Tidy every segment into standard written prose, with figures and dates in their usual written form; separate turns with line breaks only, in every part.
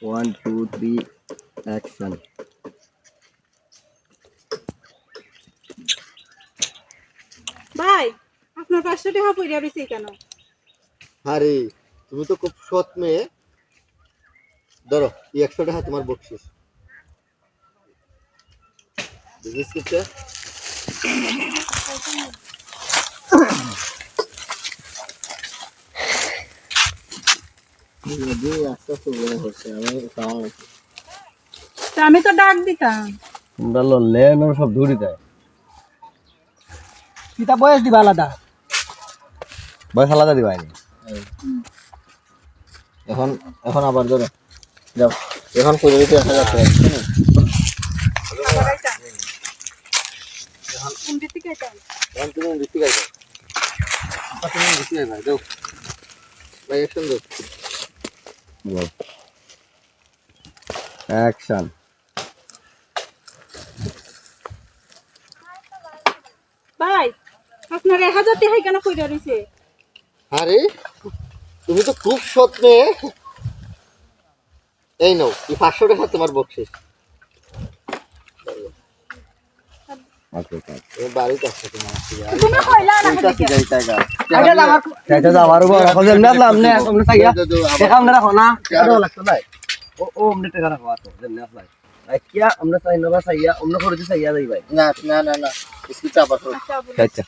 1 2 3 action.
ভাই আপনার 500 টাকা পয়সা রয়েছে কেন?
আরে তুমি তো খুব সৎ মেয়ে, ধরো এই 100 টাকা তোমার বকশিস। বিজনেস করতে
আমি তো ডাক দিতাম।
তোমরা লড়লেন সব দূরই দেয়।
কিতা বয়স দিবা আলাদা।
বয়স আলাদা দিবাইনি। এখন এখন আবার ধরো যাও, এখন করে দিতে আসা যাচ্ছে। এখন তুমি দিতে গাইবে, তুমি দিতে গাইবে। যাও ভাই, অ্যাকশন দাও। অ্যাকশন।
ভাই আপনার 1000 টাকা কেন পয়সা রয়েছে?
আরে তুমি তো খুব সৎ মেয়ে, এই নাও এই 500 টাকা তোমার বকশিস। বাড়িতে আসছে তোমার।
তুমি কইলা না
ঠিক আছে, টাকা
আগে আমার
চাইতে তো আমারও বড় এখন যেমন আসলাম না তোমরা চাইয়া দেখা আমরা রাখো না আরো লাগতো না। ও আমরা টাকা রাখো তো যেমন আসলাই কিয়া আমরা চাই না চাইয়া অন্য করে দিতে চাইয়া যাই ভাই।
না না না না इसकी चापा करो।
আচ্ছা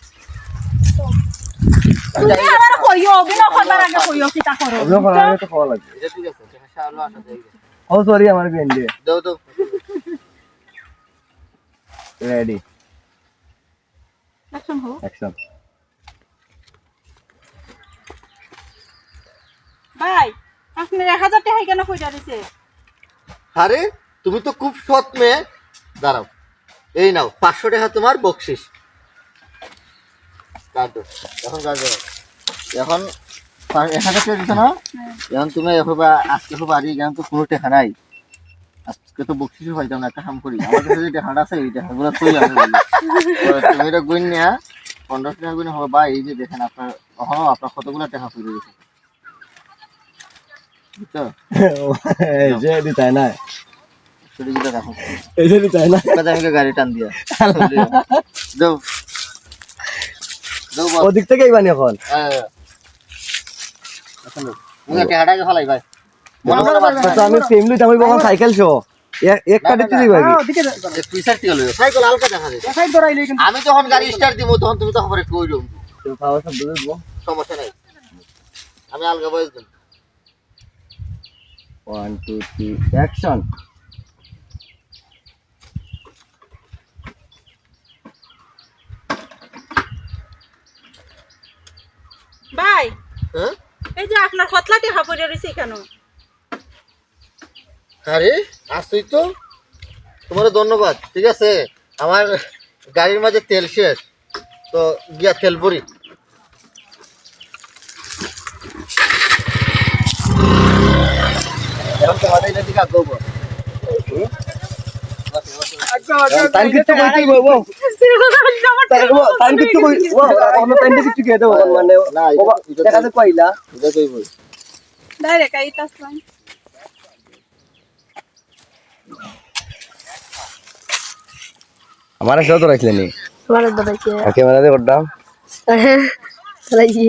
তুমি আবার কইও বিনা কইবার আগে কইও কিটা করো।
অন্য করা আগে তো খাওয়া লাগবে।
এটা ঠিক আছে, টাকা শালো আসা যাবে।
ও সরি আমার বেন দিয়ে
দাও দাও।
রেডি
অ্যাকশন হো।
অ্যাকশন।
ভাই আপনার 1000 টাকা কেন পয়সা রয়েছে?
আরে তুমি তো খুব সৎ মেয়ে, দাঁড়াও এই নাও 500 টাকা তোমার বকশিস। কাটো এখন কাটো এখন 1000 টাকা দিছো না? এখন তুমি এখন আজকে তো বাড়ি এখন তো কোনো টাকা নাই, আজকে তো বকশিস পাইতাম না। একটা কাম করি, আমার কাছে যে টাকাটা আছে এই টাকাগুলো তুই আমি বলি তুমি এটা গুণ নিয়া 15 টাকা গুণ হবে। বা এই যে দেখেন আপনার এখনো আপনার কতগুলো টাকা পড়ে গেছে, বুঝছো?
এই যে দি তাই না
সেটা রাখো,
এই যে দি তাই না
কাজে আমাকে গাড়ি টান দিয়া দাও দাও বাবা।
ওদিক থেকেই বানি এখন
আসলে মুই টাকাটাকে ফলাই ভাই, মনে মনে বাদ
তো আমি ফ্যামিলি আমি বললাম সাইকেল শো এক কাটে তুই ভাই
দিকে
টুইসার টি হলো সাইকেল হালকা দেখা যায়।
সাইড ধরাইলে কিন্তু
আমি যখন গাড়ি স্টার্ট দিব তখন তুমি তখন একটু ওই রকম
তো পাওয়ার সব বুঝে দেবো।
সমস্যা নাই, আমি আলগা বয়স দিন।
1 2 3 অ্যাকশন।
ভাই
হ্যাঁ
এই যে আপনার কতলা টাকা পয়সা রয়েছে কেন?
আরে আসুই তো, তোমার ধন্যবাদ। ঠিক আছে, আমার গাড়ির মাঝে তেল শেষ, তো গিয়া তেল ভরি। এখন তোমাদের এটা দিকে আগে হবো।
টাইম কিচ্ছু কইতে বলবো টাইম কিচ্ছু কই ও আমরা টাইম কিচ্ছু কে দেবো মানে
না
দেখা তো কইলা
এটা কইবো।
ডাইরেক্ট আইতাছলাম।
আমার সাথে তো রাখলেনি
তোমার দাদাকে
ক্যামেরা দিয়ে করতাম
চালাইছি